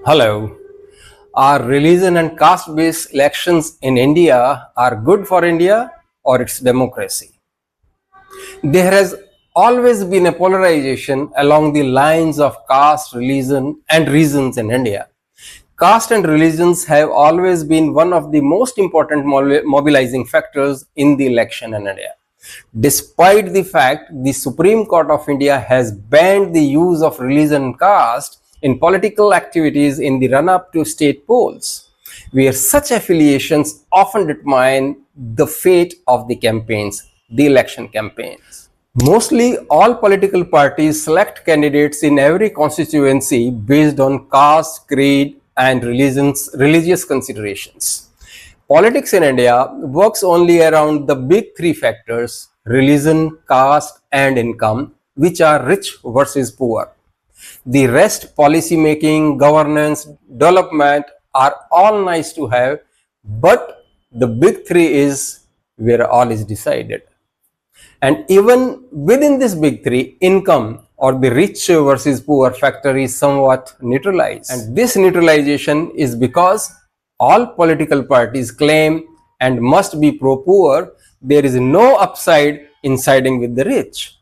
Hello. Are religion and caste based elections in India are good for India or its democracy? There has always been a polarization along the lines of caste, religion, and reasons in India. Caste and religions have always been one of the most important mobilizing factors in the election in India. Despite the fact the Supreme Court of India has banned the use of religion and caste in political activities in the run up to state polls, where such affiliations often determine the fate of the campaigns, the election campaigns. Mostly all political parties select candidates in every constituency based on caste, creed, and religious considerations. Politics in India works only around the big three factors: religion, caste, and income, which are rich versus poor. The rest, policy making, governance, development, are all nice to have, but the big three is where all is decided. And even within this big three, income or the rich versus poor factor is somewhat neutralized. And this neutralization is because all political parties claim and must be pro-poor. There is no upside in siding with the rich,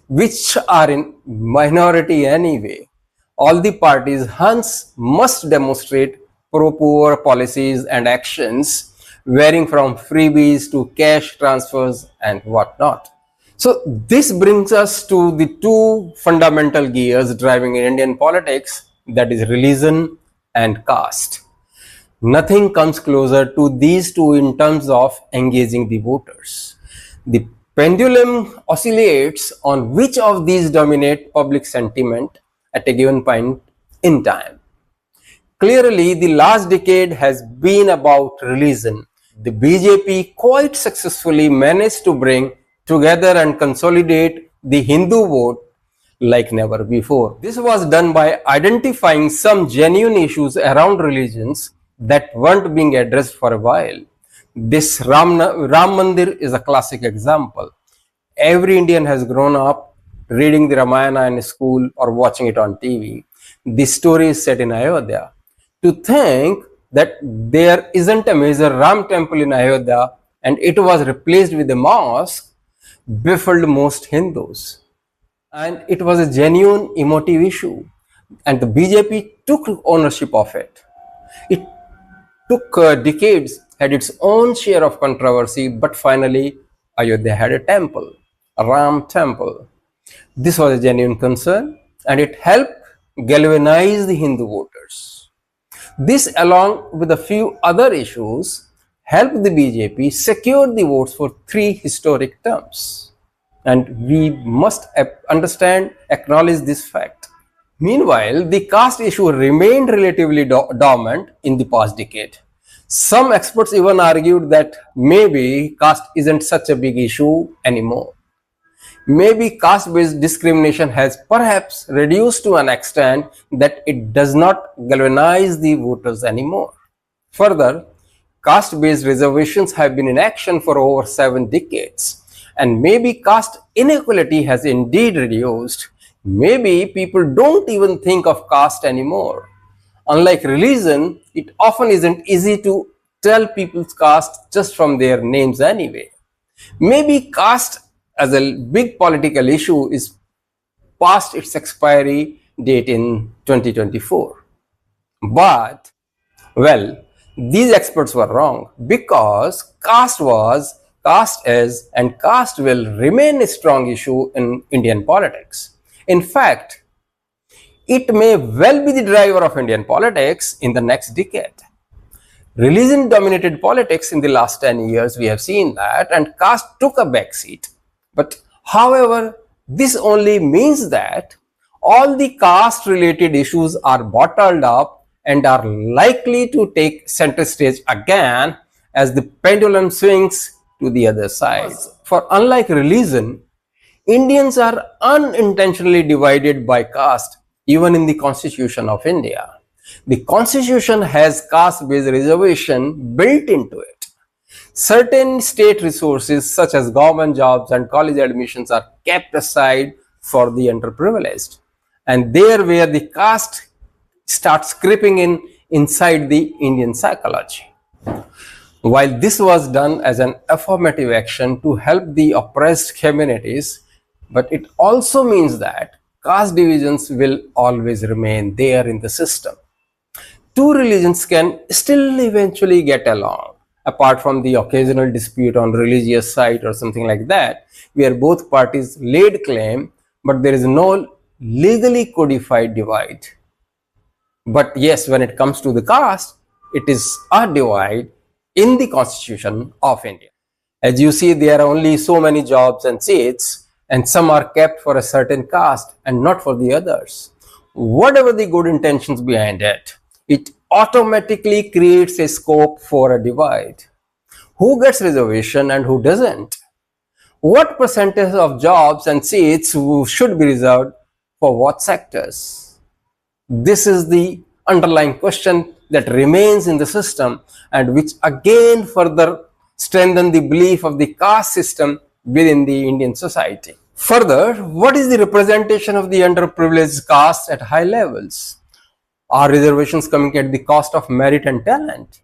which are in minority anyway. All the parties hence must demonstrate pro-poor policies and actions, varying from freebies to cash transfers and whatnot. So this brings us to the two fundamental gears driving Indian politics, that is religion and caste. Nothing comes closer to these two in terms of engaging the voters. The pendulum oscillates on which of these dominate public sentiment at a given point in time. Clearly, the last decade has been about religion. The BJP quite successfully managed to bring together and consolidate the Hindu vote like never before. This was done by identifying some genuine issues around religions that weren't being addressed for a while. This Ram Mandir is a classic example. Every Indian has grown up reading the Ramayana in school or watching it on TV. The story is set in Ayodhya. To think that there isn't a major Ram temple in Ayodhya and it was replaced with a mosque baffled most Hindus. And it was a genuine emotive issue. And the BJP took ownership of it. It took decades, had its own share of controversy, but finally Ayodhya had a temple, a Ram temple. This was a genuine concern and it helped galvanize the Hindu voters. This, along with a few other issues, helped the BJP secure the votes for three historic terms. And we must acknowledge this fact. Meanwhile, the caste issue remained relatively dormant in the past decade. Some experts even argued that maybe caste isn't such a big issue anymore. Maybe caste-based discrimination has perhaps reduced to an extent that it does not galvanize the voters anymore. Further, caste-based reservations have been in action for over 7 decades, and maybe caste inequality has indeed reduced. Maybe people don't even think of caste anymore. Unlike religion, it often isn't easy to tell people's caste just from their names anyway. Maybe caste as a big political issue is past its expiry date in 2024. But, well, these experts were wrong because caste is, and caste will remain a strong issue in Indian politics. In fact, it may well be the driver of Indian politics in the next decade. Religion dominated politics in the last 10 years, we have seen that, and caste took a backseat. But however, this only means that all the caste related issues are bottled up and are likely to take center stage again as the pendulum swings to the other side. For unlike religion, Indians are unintentionally divided by caste even in the Constitution of India. The Constitution has caste-based reservation built into it. Certain state resources such as government jobs and college admissions are kept aside for the underprivileged. And there where the caste starts creeping in inside the Indian psychology. While this was done as an affirmative action to help the oppressed communities, but it also means that caste divisions will always remain there in the system. Two religions can still eventually get along, apart from the occasional dispute on religious site or something like that, where both parties laid claim, but there is no legally codified divide. But yes, when it comes to the caste, it is a divide in the constitution of India. As you see, there are only so many jobs and seats, and some are kept for a certain caste and not for the others. Whatever the good intentions behind it, it automatically creates a scope for a divide. Who gets reservation and who doesn't? What percentage of jobs and seats should be reserved for what sectors? This is the underlying question that remains in the system, and which again further strengthen the belief of the caste system within the Indian society. Further, what is the representation of the underprivileged caste at high levels? Are reservations coming at the cost of merit and talent?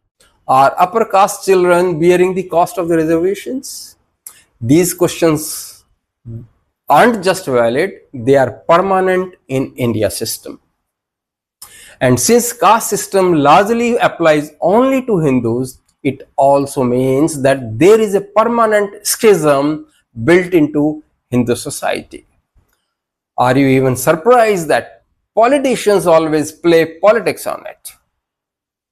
Are upper caste children bearing the cost of the reservations? These questions aren't just valid, they are permanent in India's system. And since caste system largely applies only to Hindus, it also means that there is a permanent schism built into Hindu society. Are you even surprised that politicians always play politics on it?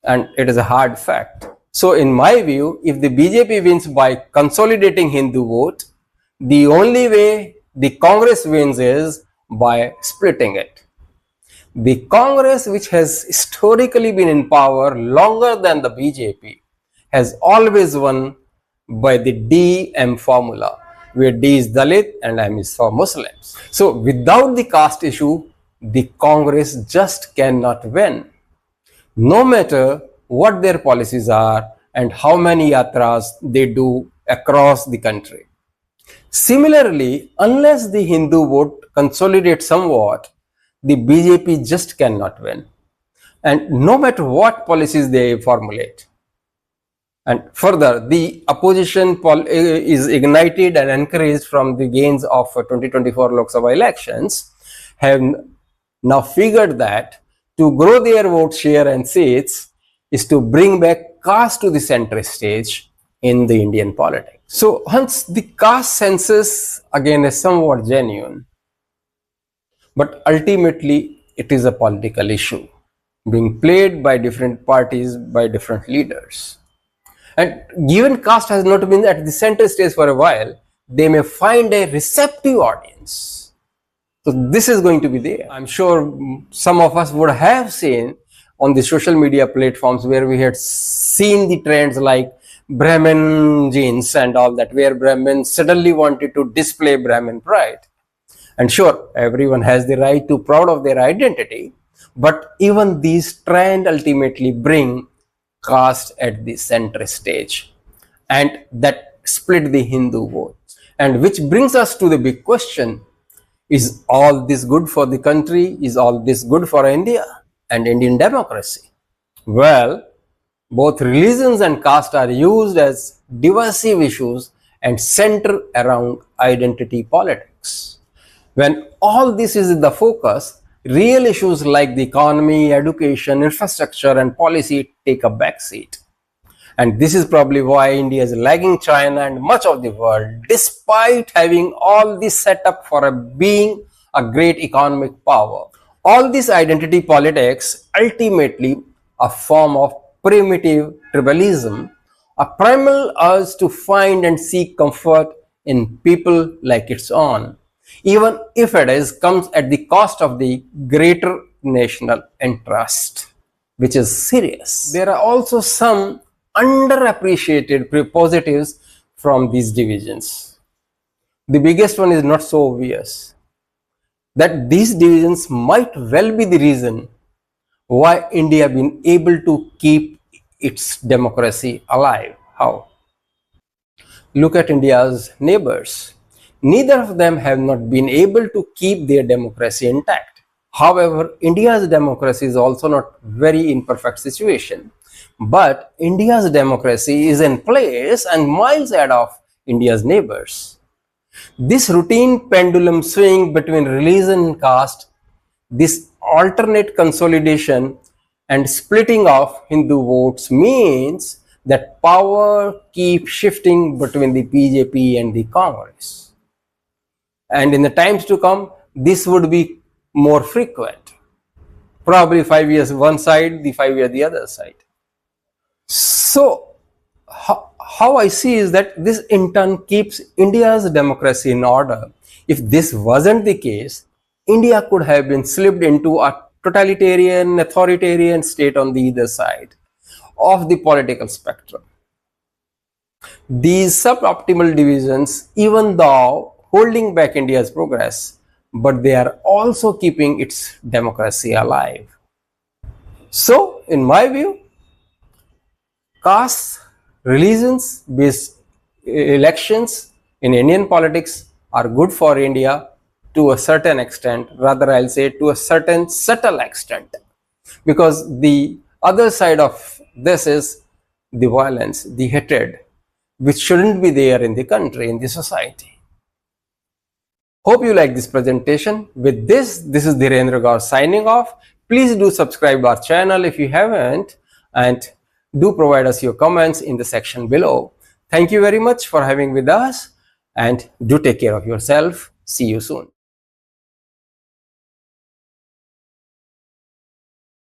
And it is a hard fact. So in my view, if the BJP wins by consolidating Hindu vote, the only way the Congress wins is by splitting it. The Congress, which has historically been in power longer than the BJP, has always won by the D-M formula, where D is Dalit and M is for Muslims. So without the caste issue, the Congress just cannot win, no matter what their policies are and how many yatras they do across the country. Similarly, unless the Hindu vote consolidates somewhat, the BJP just cannot win, and no matter what policies they formulate. And further, the opposition is ignited and encouraged from the gains of 2024 Lok Sabha elections, have now figured that to grow their vote share and seats is to bring back caste to the center stage in the Indian politics. So hence the caste census again is somewhat genuine, but ultimately it is a political issue being played by different parties, by different leaders. And given caste has not been at the center stage for a while, they may find a receptive audience. So this is going to be there. I'm sure some of us would have seen on the social media platforms where we had seen the trends like Brahmin genes and all that, where Brahmins suddenly wanted to display Brahmin pride. And sure, everyone has the right to be proud of their identity, but even these trends ultimately bring caste at the center stage, and that split the Hindu vote. And which brings us to the big question: is all this good for the country? Is all this good for India and Indian democracy? Well, both religions and caste are used as divisive issues and center around identity politics. When all this is in the focus, real issues like the economy, education, infrastructure, and policy take a backseat. And this is probably why India is lagging China and much of the world, despite having all this set up for being a great economic power. All this identity politics ultimately a form of primitive tribalism, a primal urge to find and seek comfort in people like its own, even if it comes at the cost of the greater national interest, which is serious. There are also some underappreciated positives from these divisions. The biggest one is not so obvious, that these divisions might well be the reason why India has been able to keep its democracy alive. How? Look at India's neighbors. Neither of them have not been able to keep their democracy intact. However, India's democracy is also not very imperfect situation. But India's democracy is in place and miles ahead of India's neighbors. This routine pendulum swing between religion and caste, this alternate consolidation and splitting of Hindu votes means that power keeps shifting between the BJP and the Congress. And in the times to come, this would be more frequent. Probably 5 years one side, the 5 years the other side. So, how I see is that this in turn keeps India's democracy in order. If this wasn't the case, India could have been slipped into a totalitarian, authoritarian state on the either side of the political spectrum. These suboptimal divisions, even though holding back India's progress, but they are also keeping its democracy alive. So, in my view, caste religions based elections in Indian politics are good for India to a certain extent, rather I'll say to a certain subtle extent, because the other side of this is the violence, the hatred, which shouldn't be there in the country, in the society. Hope you like this presentation. With this is Dhirendra Gaur signing off. Please do subscribe our channel if you haven't, and do provide us your comments in the section below. Thank you very much for having with us, and do take care of yourself. See you soon.